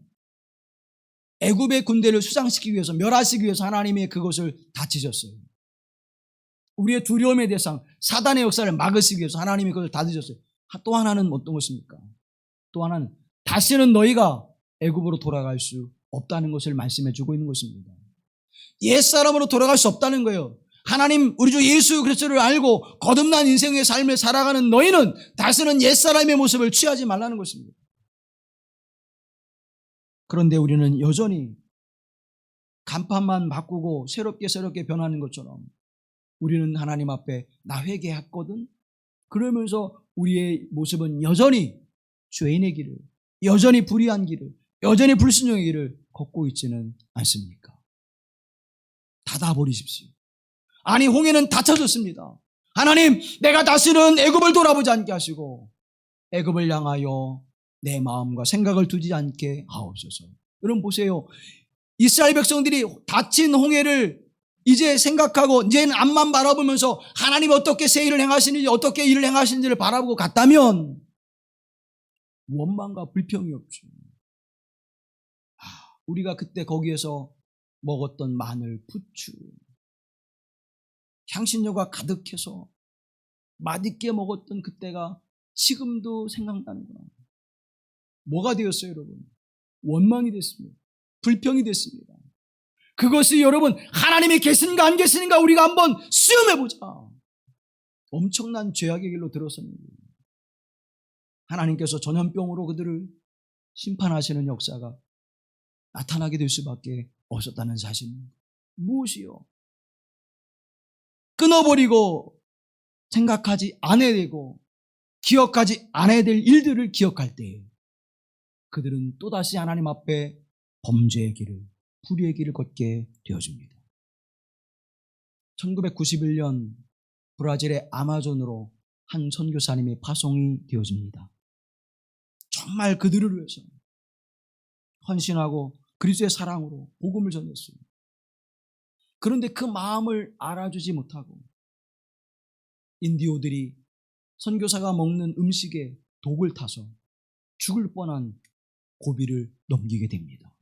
애굽의 군대를 수장시키기 위해서, 멸하시기 위해서 하나님이 그것을 닫히셨어요. 우리의 두려움의 대상, 사단의 역사를 막으시기 위해서 하나님이 그것을 닫으셨어요. 또 하나는 어떤 것입니까? 또 하나는 다시는 너희가 애굽으로 돌아갈 수 없다는 것을 말씀해 주고 있는 것입니다. 옛사람으로 돌아갈 수 없다는 거예요. 하나님 우리 주 예수 그리스도를 알고 거듭난 인생의 삶을 살아가는 너희는 다시는 옛사람의 모습을 취하지 말라는 것입니다. 그런데 우리는 여전히 간판만 바꾸고 새롭게 변하는 것처럼 우리는 하나님 앞에 나 회개했거든? 그러면서 우리의 모습은 여전히 죄인의 길을, 여전히 불의한 길을, 여전히 불순종의 길을 걷고 있지는 않습니까? 닫아버리십시오. 아니, 홍해는 닫혀졌습니다. 하나님, 내가 다시는 애굽을 돌아보지 않게 하시고 애굽을 향하여 내 마음과 생각을 두지 않게 하옵소서. 여러분 보세요. 이스라엘 백성들이 닫힌 홍해를 이제 생각하고 이제는 앞만 바라보면서 하나님이 어떻게 새 일을 행하시는지, 어떻게 일을 행하시는지를 바라보고 갔다면 원망과 불평이 없죠. 우리가 그때 거기에서 먹었던 마늘, 부추, 향신료가 가득해서 맛있게 먹었던 그때가 지금도 생각나는구나. 뭐가 되었어요, 여러분? 원망이 됐습니다. 불평이 됐습니다. 그것이 여러분 하나님이 계신가 안 계신가 우리가 한번 시험해보자. 엄청난 죄악의 길로 들어섰는데 하나님께서 전염병으로 그들을 심판하시는 역사가 나타나게 될 수밖에 없었다는 사실입니다. 무엇이요? 끊어버리고 생각하지 않아야 되고 기억하지 않아야 될 일들을 기억할 때 그들은 또다시 하나님 앞에 범죄의 길을, 불의의 길을 걷게 되어집니다. 1991년 브라질의 아마존으로 한 선교사님이 파송이 되어집니다. 정말 그들을 위해서 헌신하고 그리스도의 사랑으로 복음을 전했어요. 그런데 그 마음을 알아주지 못하고 인디오들이 선교사가 먹는 음식에 독을 타서 죽을 뻔한 고비를 넘기게 됩니다.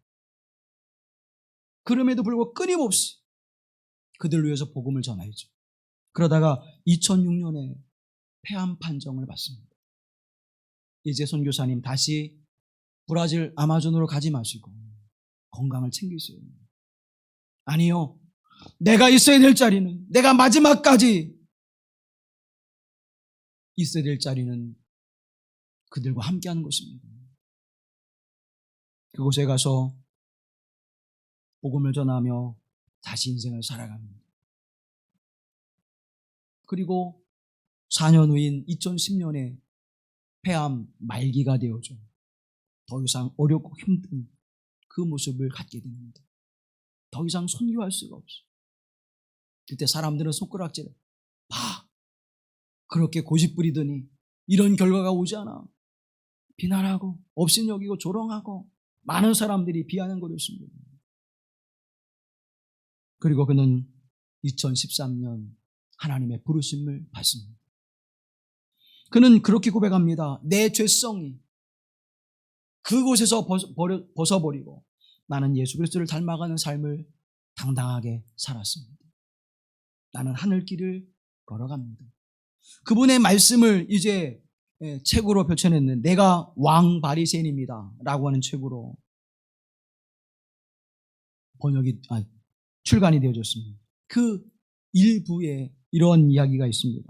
그럼에도 불구하고 끊임없이 그들을 위해서 복음을 전하였죠. 그러다가 2006년에 폐암 판정을 받습니다. 이제 선교사님 다시 브라질 아마존으로 가지 마시고 건강을 챙기세요. 아니요. 내가 있어야 될 자리는, 내가 마지막까지 있어야 될 자리는 그들과 함께하는 것입니다. 그곳에 가서 복음을 전하며 다시 인생을 살아갑니다. 그리고 4년 후인 2010년에 폐암 말기가 되어져 더 이상 어렵고 힘든 그 모습을 갖게 됩니다. 더 이상 선교할 수가 없어. 그때 사람들은 손가락질을 봐. 그렇게 고집부리더니 이런 결과가 오지 않아. 비난하고 업신여기고 조롱하고 많은 사람들이 비아냥거렸습니다. 그리고 그는 2013년 하나님의 부르심을 받습니다. 그는 그렇게 고백합니다. 내 죄성이 그곳에서 벗어버리고 나는 예수 그리스도를 닮아가는 삶을 당당하게 살았습니다. 나는 하늘길을 걸어갑니다. 그분의 말씀을 이제 책으로 펼쳐냈는데 내가 왕 바리새인입니다 라고 하는 책으로 출간이 되어졌습니다. 그 일부에 이런 이야기가 있습니다.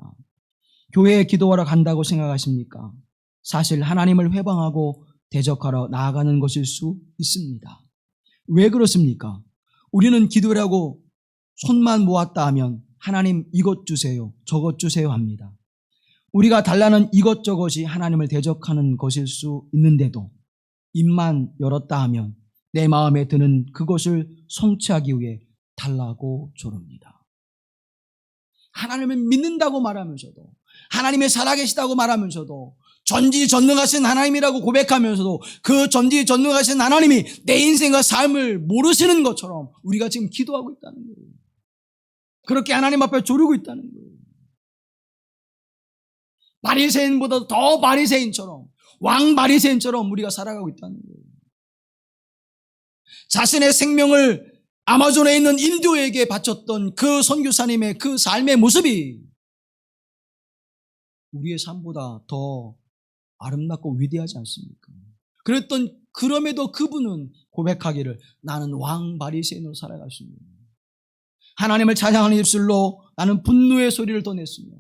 교회에 기도하러 간다고 생각하십니까? 사실 하나님을 회방하고 대적하러 나아가는 것일 수 있습니다. 왜 그렇습니까? 우리는 기도를 하고 손만 모았다 하면 하나님 이것 주세요, 저것 주세요 합니다. 우리가 달라는 이것저것이 하나님을 대적하는 것일 수 있는데도 입만 열었다 하면 내 마음에 드는 그것을 성취하기 위해 달라고 조릅니다. 하나님을 믿는다고 말하면서도, 하나님의 살아계시다고 말하면서도, 전지전능하신 하나님이라고 고백하면서도 그 전지전능하신 하나님이 내 인생과 삶을 모르시는 것처럼 우리가 지금 기도하고 있다는 거예요. 그렇게 하나님 앞에 조르고 있다는 거예요. 바리새인보다 더 바리새인처럼, 왕 바리새인처럼 우리가 살아가고 있다는 거예요. 자신의 생명을 아마존에 있는 인도에게 바쳤던 그 선교사님의 그 삶의 모습이 우리의 삶보다 더 아름답고 위대하지 않습니까? 그럼에도 그분은 고백하기를 나는 왕 바리새인으로 살아갔습니다. 하나님을 찬양하는 입술로 나는 분노의 소리를 더 냈으며,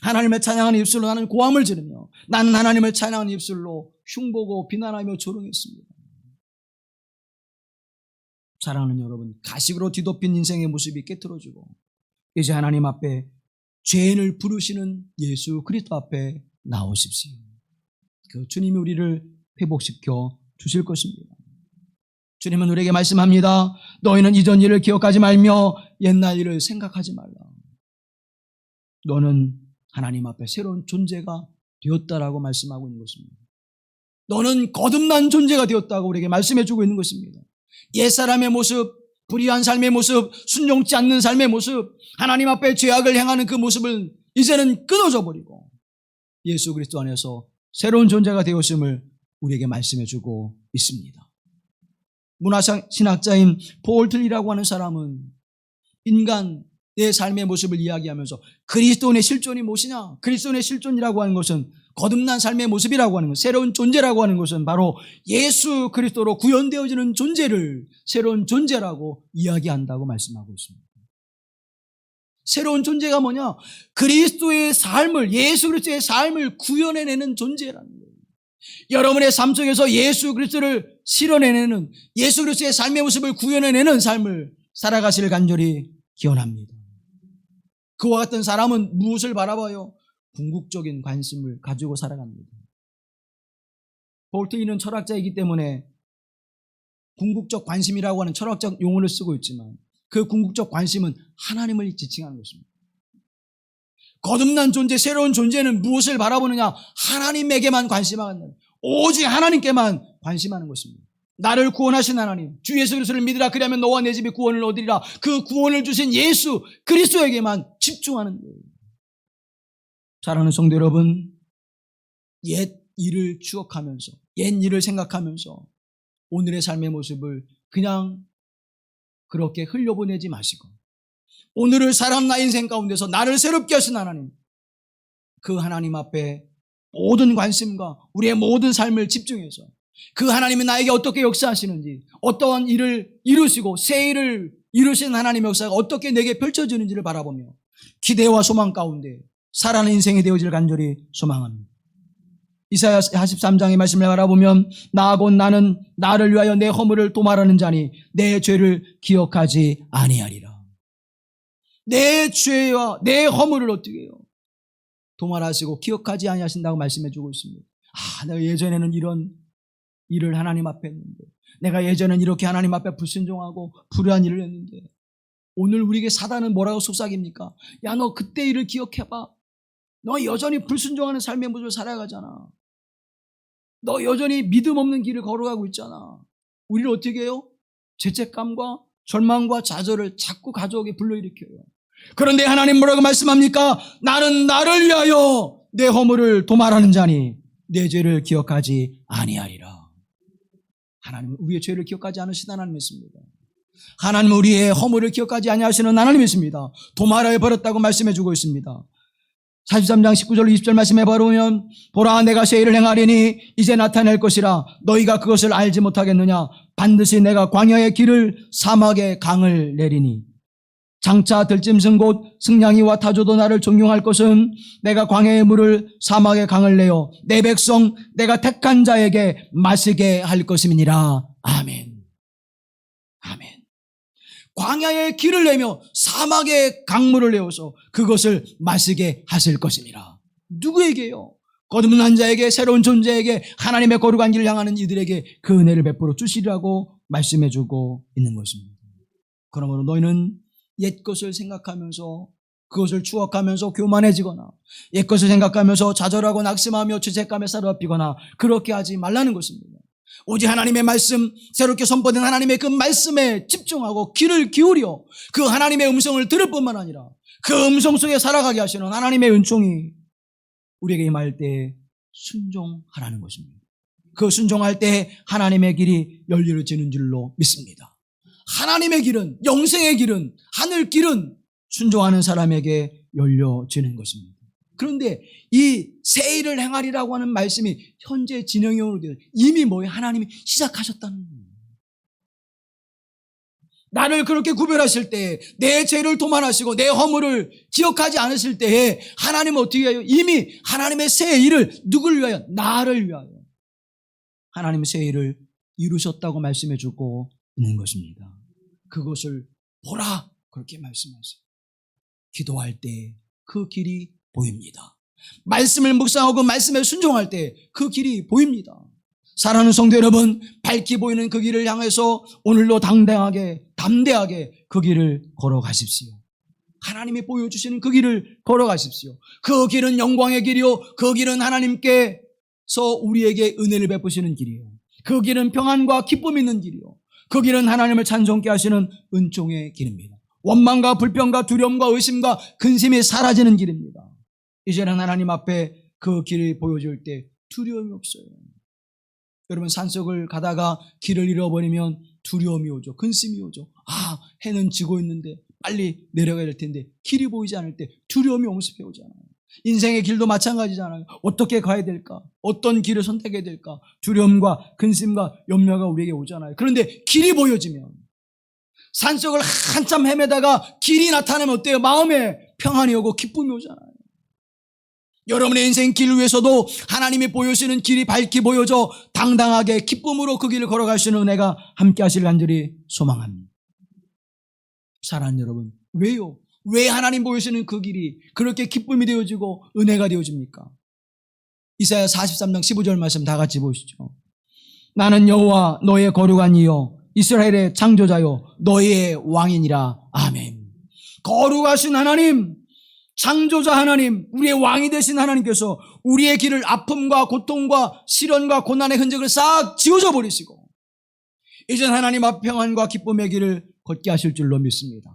하나님을 찬양하는 입술로 나는 고함을 지르며, 나는 하나님을 찬양하는 입술로 흉보고 비난하며 조롱했습니다. 사랑하는 여러분, 가식으로 뒤덮인 인생의 모습이 깨트려지고 이제 하나님 앞에 죄인을 부르시는 예수 그리스도 앞에 나오십시오. 그 주님이 우리를 회복시켜 주실 것입니다. 주님은 우리에게 말씀합니다. 너희는 이전 일을 기억하지 말며 옛날 일을 생각하지 말라. 너는 하나님 앞에 새로운 존재가 되었다라고 말씀하고 있는 것입니다. 너는 거듭난 존재가 되었다고 우리에게 말씀해 주고 있는 것입니다. 옛사람의 모습, 불의한 삶의 모습, 순종치 않는 삶의 모습, 하나님 앞에 죄악을 행하는 그 모습을 이제는 끊어져 버리고 예수 그리스도 안에서 새로운 존재가 되었음을 우리에게 말씀해 주고 있습니다. 문화신학자인 폴 틀리라고 하는 사람은 인간 내 삶의 모습을 이야기하면서 그리스도인의 실존이 무엇이냐? 그리스도인의 실존이라고 하는 것은 거듭난 삶의 모습이라고 하는 것, 새로운 존재라고 하는 것은 바로 예수 그리스도로 구현되어지는 존재를 새로운 존재라고 이야기한다고 말씀하고 있습니다. 새로운 존재가 뭐냐? 그리스도의 삶을, 예수 그리스도의 삶을 구현해내는 존재라는 거예요. 여러분의 삶 속에서 예수 그리스도를 실현해내는, 예수 그리스도의 삶의 모습을 구현해내는 삶을 살아가시를 간절히 기원합니다. 그와 같은 사람은 무엇을 바라봐요? 궁극적인 관심을 가지고 살아갑니다. 볼트이는 철학자이기 때문에 궁극적 관심이라고 하는 철학적 용어를 쓰고 있지만 그 궁극적 관심은 하나님을 지칭하는 것입니다. 거듭난 존재, 새로운 존재는 무엇을 바라보느냐? 하나님에게만 관심하는, 오직 하나님께만 관심하는 것입니다. 나를 구원하신 하나님, 주 예수 그리스도를 믿으라. 그리하면 너와 내 집이 구원을 얻으리라. 그 구원을 주신 예수 그리스도에게만 집중하는 거예요. 사랑하는 성도 여러분, 옛 일을 추억하면서, 옛 일을 생각하면서 오늘의 삶의 모습을 그냥 그렇게 흘려보내지 마시고 오늘을 살아가는 나 인생 가운데서 나를 새롭게 하신 하나님, 그 하나님 앞에 모든 관심과 우리의 모든 삶을 집중해서 그 하나님이 나에게 어떻게 역사하시는지, 어떠한 일을 이루시고 새 일을 이루신 하나님의 역사가 어떻게 내게 펼쳐지는지를 바라보며 기대와 소망 가운데 살아가는 인생이 되어질 간절히 소망합니다. 이사야 43장의 말씀을 바라보면 나 곧 나는 나를 위하여 내 허물을 도말하는 자니 내 죄를 기억하지 아니하리라. 내 죄와 내 허물을 어떻게 해요? 도말하시고 기억하지 아니하신다고 말씀해 주고 있습니다. 내가 예전에는 이런 일을 하나님 앞에 했는데, 내가 예전에는 이렇게 하나님 앞에 불순종하고 불의한 일을 했는데, 오늘 우리에게 사단은 뭐라고 속삭입니까? 야, 너 그때 일을 기억해봐. 너 여전히 불순종하는 삶의 모습을 살아가잖아. 너 여전히 믿음 없는 길을 걸어가고 있잖아. 우리를 어떻게 해요? 죄책감과 절망과 좌절을 자꾸 가져오게 불러일으켜요. 그런데 하나님 뭐라고 말씀합니까? 나는 나를 위하여 내 허물을 도말하는 자니 내 죄를 기억하지 아니하리라. 하나님은 우리의 죄를 기억하지 않으신 하나님이십니다. 하나님은 우리의 허물을 기억하지 아니하시는 하나님이십니다. 도말하여 버렸다고 말씀해 주고 있습니다. 43장 19절 20절 말씀에 바르면 보라 내가 새 일을 행하리니 이제 나타낼 것이라 너희가 그것을 알지 못하겠느냐 반드시 내가 광야의 길을 사막의 강을 내리니 장차 들짐승 곧 승냥이와 타조도 나를 존경할 것은 내가 광야의 물을 사막의 강을 내어 내 백성 내가 택한 자에게 마시게 할 것임이니라. 아멘. 아멘. 광야의 길을 내며 사막의 강물을 내어서 그것을 마시게 하실 것입니다. 누구에게요? 거듭난 자에게, 새로운 존재에게, 하나님의 거룩한 길을 향하는 이들에게 그 은혜를 베풀어 주시라고 말씀해주고 있는 것입니다. 그러므로 너희는 옛것을 생각하면서 그것을 추억하면서 교만해지거나 옛것을 생각하면서 좌절하고 낙심하며 죄책감에 사로잡히거나 그렇게 하지 말라는 것입니다. 오직 하나님의 말씀, 새롭게 선포된 하나님의 그 말씀에 집중하고 귀를 기울여 그 하나님의 음성을 들을 뿐만 아니라 그 음성 속에 살아가게 하시는 하나님의 은총이 우리에게 임할 때 순종하라는 것입니다. 그 순종할 때 하나님의 길이 열려지는 줄로 믿습니다. 하나님의 길은, 영생의 길은, 하늘 길은 순종하는 사람에게 열려지는 것입니다. 그런데 이 새 일을 행하리라고 하는 말씀이 현재 진행형으로 되어 이미 뭐예요? 하나님이 시작하셨다는 거예요. 나를 그렇게 구별하실 때에 내 죄를 도말하시고 내 허물을 기억하지 않으실 때에 하나님은 어떻게 해요? 이미 하나님의 새 일을 누구를 위하여? 나를 위하여 하나님의 새 일을 이루셨다고 말씀해 주고 있는 것입니다. 그것을 보라 그렇게 말씀하세요. 기도할 때 그 길이 보입니다. 말씀을 묵상하고 말씀에 순종할 때 그 길이 보입니다. 사랑하는 성도 여러분, 밝게 보이는 그 길을 향해서 오늘도 당당하게 담대하게 그 길을 걸어가십시오. 하나님이 보여주시는 그 길을 걸어가십시오. 그 길은 영광의 길이요 그 길은 하나님께서 우리에게 은혜를 베푸시는 길이요 그 길은 평안과 기쁨이 있는 길이요 그 길은 하나님을 찬송케 하시는 은총의 길입니다. 원망과 불평과 두려움과 의심과 근심이 사라지는 길입니다. 이제는 하나님 앞에 그 길을 보여줄 때 두려움이 없어요. 여러분 산속을 가다가 길을 잃어버리면 두려움이 오죠. 근심이 오죠. 아, 해는 지고 있는데 빨리 내려가야 될 텐데 길이 보이지 않을 때 두려움이 엄습해 오잖아요. 인생의 길도 마찬가지잖아요. 어떻게 가야 될까? 어떤 길을 선택해야 될까? 두려움과 근심과 염려가 우리에게 오잖아요. 그런데 길이 보여지면 산속을 한참 헤매다가 길이 나타나면 어때요? 마음에 평안이 오고 기쁨이 오잖아요. 여러분의 인생 길을 위해서도 하나님이 보여주시는 길이 밝게 보여져 당당하게 기쁨으로 그 길을 걸어갈 수 있는 은혜가 함께 하시길 간절히 소망합니다. 사랑하는 여러분, 왜요? 왜 하나님 보여주시는 그 길이 그렇게 기쁨이 되어지고 은혜가 되어집니까? 이사야 43장 15절 말씀 다 같이 보시죠. 나는 여호와 너의 거룩한 이여 이스라엘의 창조자요 너희의 왕이니라. 아멘. 거룩하신 하나님, 창조자 하나님, 우리의 왕이 되신 하나님께서 우리의 길을 아픔과 고통과 시련과 고난의 흔적을 싹 지워져 버리시고 이젠 하나님 앞 평안과 기쁨의 길을 걷게 하실 줄로 믿습니다.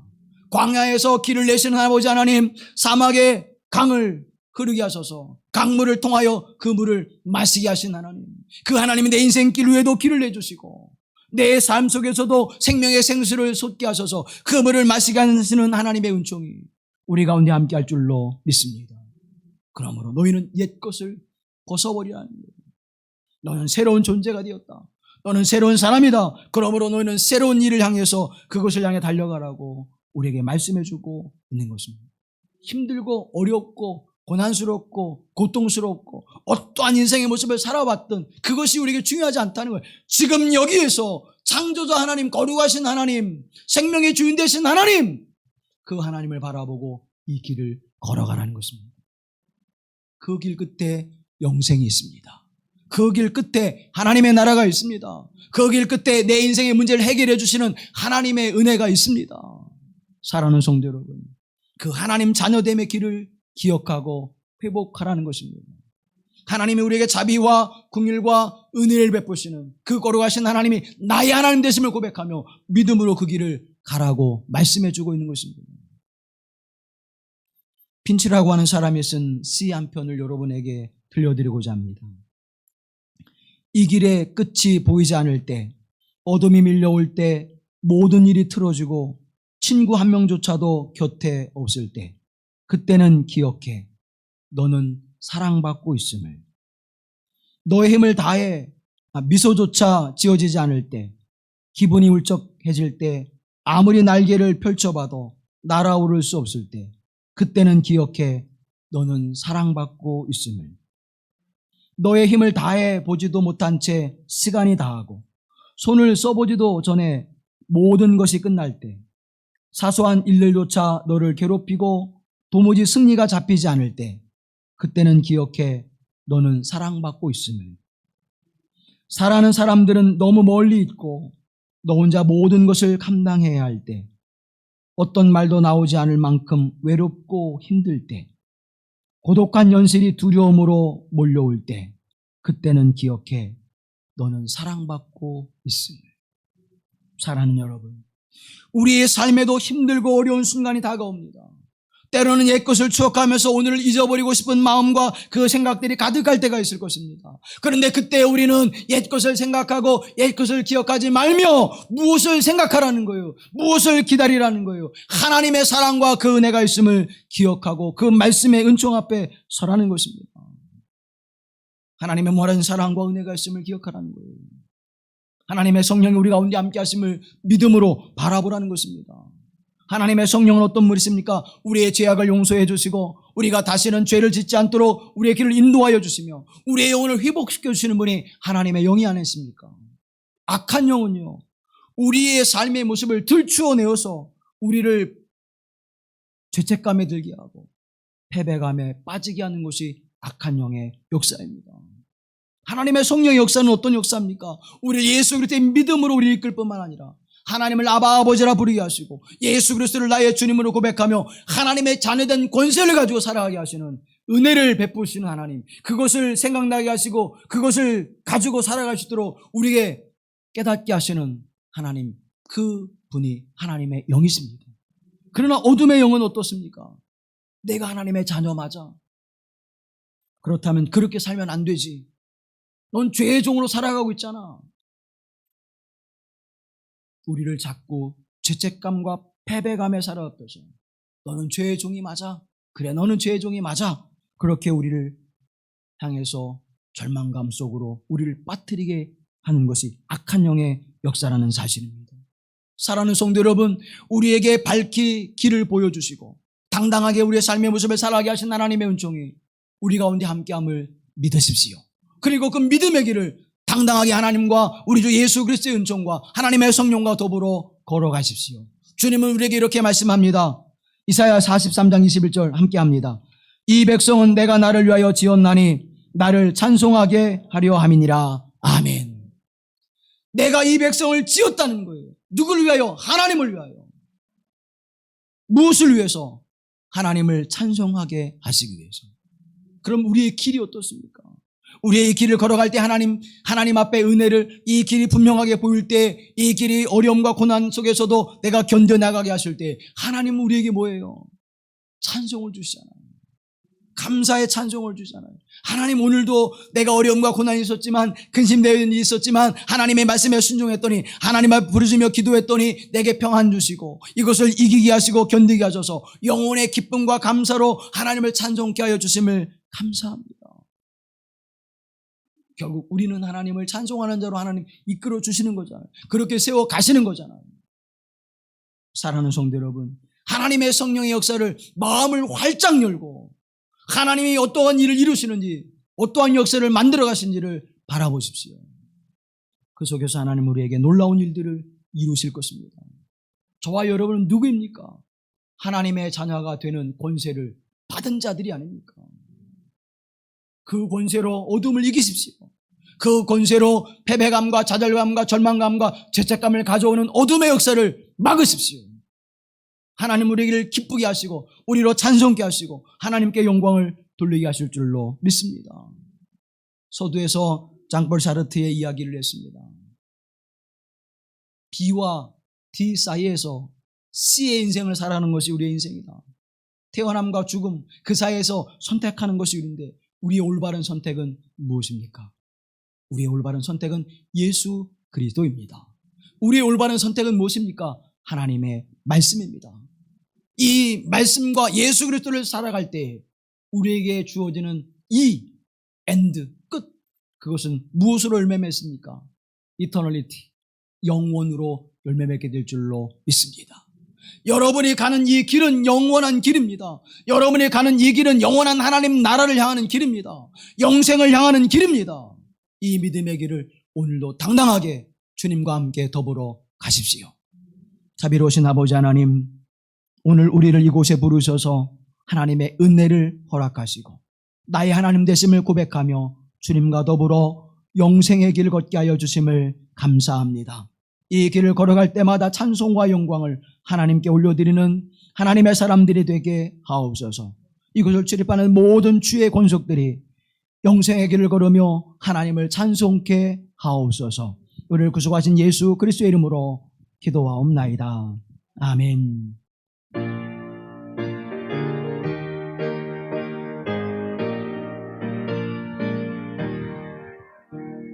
광야에서 길을 내시는 아버지 하나님, 사막의 강을 흐르게 하소서. 강물을 통하여 그 물을 마시게 하신 하나님, 그 하나님이 내 인생길 위에도 길을 내주시고 내 삶 속에서도 생명의 생수를 솟게 하셔서 그 물을 마시게 하시는 하나님의 은총이 우리 가운데 함께 할 줄로 믿습니다. 그러므로 너희는 옛것을 벗어버리라는 거예요. 너는 새로운 존재가 되었다. 너는 새로운 사람이다. 그러므로 너희는 새로운 일을 향해서 그것을 향해 달려가라고 우리에게 말씀해주고 있는 것입니다. 힘들고 어렵고 고난스럽고 고통스럽고 어떠한 인생의 모습을 살아왔던 그것이 우리에게 중요하지 않다는 거예요. 지금 여기에서 창조자 하나님, 거룩하신 하나님, 생명의 주인 되신 하나님, 그 하나님을 바라보고 이 길을 걸어가라는 것입니다. 그 길 끝에 영생이 있습니다. 그 길 끝에 하나님의 나라가 있습니다. 그 길 끝에 내 인생의 문제를 해결해 주시는 하나님의 은혜가 있습니다. 사랑하는 성도 여러분, 그 하나님 자녀됨의 길을 기억하고 회복하라는 것입니다. 하나님이 우리에게 자비와 긍휼과 은혜를 베푸시는 그 거룩하신 하나님이 나의 하나님 되심을 고백하며 믿음으로 그 길을 가라고 말씀해 주고 있는 것입니다. 핀치라고 하는 사람이 쓴 시 한 편을 여러분에게 들려드리고자 합니다. 이 길의 끝이 보이지 않을 때, 어둠이 밀려올 때, 모든 일이 틀어지고 친구 한 명조차도 곁에 없을 때, 그때는 기억해. 너는 사랑받고 있음을. 너의 힘을 다해 미소조차 지어지지 않을 때, 기분이 울적해질 때, 아무리 날개를 펼쳐봐도 날아오를 수 없을 때, 그때는 기억해 너는 사랑받고 있음을. 너의 힘을 다해 보지도 못한 채 시간이 다하고 손을 써보지도 전에 모든 것이 끝날 때, 사소한 일들조차 너를 괴롭히고 도무지 승리가 잡히지 않을 때, 그때는 기억해 너는 사랑받고 있음을. 사랑하는 사람들은 너무 멀리 있고 너 혼자 모든 것을 감당해야 할 때, 어떤 말도 나오지 않을 만큼 외롭고 힘들 때, 고독한 현실이 두려움으로 몰려올 때, 그때는 기억해 너는 사랑받고 있음을. 사랑하는 여러분, 우리의 삶에도 힘들고 어려운 순간이 다가옵니다. 때로는 옛것을 추억하면서 오늘을 잊어버리고 싶은 마음과 그 생각들이 가득할 때가 있을 것입니다. 그런데 그때 우리는 옛것을 생각하고 옛것을 기억하지 말며 무엇을 생각하라는 거예요? 무엇을 기다리라는 거예요? 하나님의 사랑과 그 은혜가 있음을 기억하고 그 말씀의 은총 앞에 서라는 것입니다. 하나님의 무한한 사랑과 은혜가 있음을 기억하라는 거예요. 하나님의 성령이 우리 가운데 함께 하심을 믿음으로 바라보라는 것입니다. 하나님의 성령은 어떤 분이십니까? 우리의 죄악을 용서해 주시고 우리가 다시는 죄를 짓지 않도록 우리의 길을 인도하여 주시며 우리의 영혼을 회복시켜 주시는 분이 하나님의 영이 아니십니까? 악한 영은요, 우리의 삶의 모습을 들추어내어서 우리를 죄책감에 들게 하고 패배감에 빠지게 하는 것이 악한 영의 역사입니다. 하나님의 성령의 역사는 어떤 역사입니까? 우리 예수 그리스도의 믿음으로 우리를 이끌 뿐만 아니라 하나님을 아바 아버지라 부르게 하시고 예수 그리스도를 나의 주님으로 고백하며 하나님의 자녀된 권세를 가지고 살아가게 하시는 은혜를 베푸시는 하나님, 그것을 생각나게 하시고 그것을 가지고 살아갈 수 있도록 우리에게 깨닫게 하시는 하나님, 그 분이 하나님의 영이십니다. 그러나 어둠의 영은 어떻습니까? 내가 하나님의 자녀 맞아. 그렇다면 그렇게 살면 안 되지. 넌 죄의 종으로 살아가고 있잖아. 우리를 자꾸 죄책감과 패배감에 살아왔듯이 너는 죄의 종이 맞아. 그래, 너는 죄의 종이 맞아. 그렇게 우리를 향해서 절망감 속으로 우리를 빠뜨리게 하는 것이 악한 영의 역사라는 사실입니다. 사랑하는 성도 여러분, 우리에게 밝히 길을 보여주시고 당당하게 우리의 삶의 모습을 살아가게 하신 하나님의 은총이 우리 가운데 함께함을 믿으십시오. 그리고 그 믿음의 길을 당당하게 하나님과 우리 주 예수 그리스도의 은총과 하나님의 성령과 더불어 걸어가십시오. 주님은 우리에게 이렇게 말씀합니다. 이사야 43장 21절 함께합니다. 이 백성은 내가 나를 위하여 지었나니 나를 찬송하게 하려 함이니라. 아멘. 내가 이 백성을 지었다는 거예요. 누구를 위하여? 하나님을 위하여. 무엇을 위해서? 하나님을 찬송하게 하시기 위해서. 그럼 우리의 길이 어떻습니까? 우리의 길을 걸어갈 때 하나님 앞에 은혜를, 이 길이 분명하게 보일 때, 이 길이 어려움과 고난 속에서도 내가 견뎌나가게 하실 때 하나님은 우리에게 뭐예요? 찬송을 주시잖아요. 감사의 찬송을 주시잖아요. 하나님, 오늘도 내가 어려움과 고난이 있었지만, 근심되는 일이 있었지만 하나님의 말씀에 순종했더니, 하나님 앞에 부르짖며 기도했더니 내게 평안 주시고 이것을 이기게 하시고 견디게 하셔서 영혼의 기쁨과 감사로 하나님을 찬송케 하여 주심을 감사합니다. 결국 우리는 하나님을 찬송하는 자로 하나님 이끌어 주시는 거잖아요. 그렇게 세워 가시는 거잖아요. 사랑하는 성도 여러분, 하나님의 성령의 역사를 마음을 활짝 열고 하나님이 어떠한 일을 이루시는지, 어떠한 역사를 만들어 가신지를 바라보십시오. 그 속에서 하나님 우리에게 놀라운 일들을 이루실 것입니다. 저와 여러분은 누구입니까? 하나님의 자녀가 되는 권세를 받은 자들이 아닙니까? 그 권세로 어둠을 이기십시오. 그 권세로 패배감과 좌절감과 절망감과 죄책감을 가져오는 어둠의 역사를 막으십시오. 하나님 우리를 기쁘게 하시고 우리로 찬송케 하시고 하나님께 영광을 돌리게 하실 줄로 믿습니다. 서두에서 장폴 사르트의 이야기를 했습니다. B와 D 사이에서 C의 인생을 살아가는 것이 우리의 인생이다. 태어남과 죽음, 그 사이에서 선택하는 것이 우리인데 우리의 올바른 선택은 무엇입니까? 우리의 올바른 선택은 예수 그리스도입니다. 우리의 올바른 선택은 무엇입니까? 하나님의 말씀입니다. 이 말씀과 예수 그리스도를 살아갈 때 우리에게 주어지는 이 엔드 끝, 그것은 무엇으로 열매 맺습니까? 이터널리티, 영원으로 열매 맺게 될 줄로 믿습니다. 여러분이 가는 이 길은 영원한 길입니다. 여러분이 가는 이 길은 영원한 하나님 나라를 향하는 길입니다. 영생을 향하는 길입니다. 이 믿음의 길을 오늘도 당당하게 주님과 함께 더불어 가십시오. 자비로우신 아버지 하나님, 오늘 우리를 이곳에 부르셔서 하나님의 은혜를 허락하시고 나의 하나님 되심을 고백하며 주님과 더불어 영생의 길을 걷게 하여 주심을 감사합니다. 이 길을 걸어갈 때마다 찬송과 영광을 하나님께 올려드리는 하나님의 사람들이 되게 하옵소서. 이곳을 출입하는 모든 주의 권속들이 영생의 길을 걸으며 하나님을 찬송케 하옵소서. 우리를 구속하신 예수 그리스도의 이름으로 기도하옵나이다. 아멘.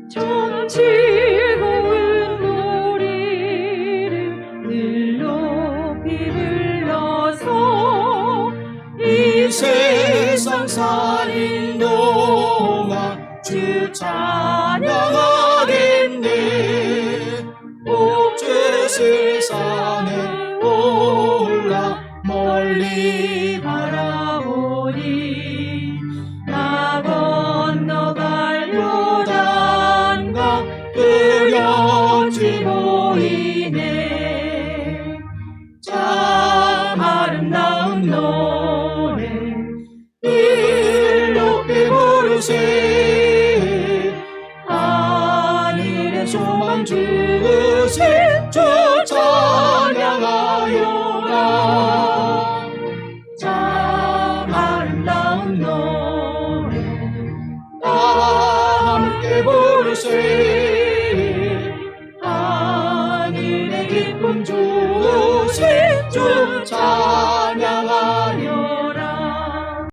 좀 즐거운 노래를 늘 높이 불러서 이 세상 살인 동안 주 찬양하겠네. 옥주 세상에 올라 멀리 바라보니 나 건너갈 요단강 뚜렷이 보이네. 참 아름다운 노래 늘 높이 부르세. 하늘의 소망 주신 주 찬양하여라. 참 아름다운 노래 다 함께 부르세. 하늘의 기쁨 주신 주 찬양하여라.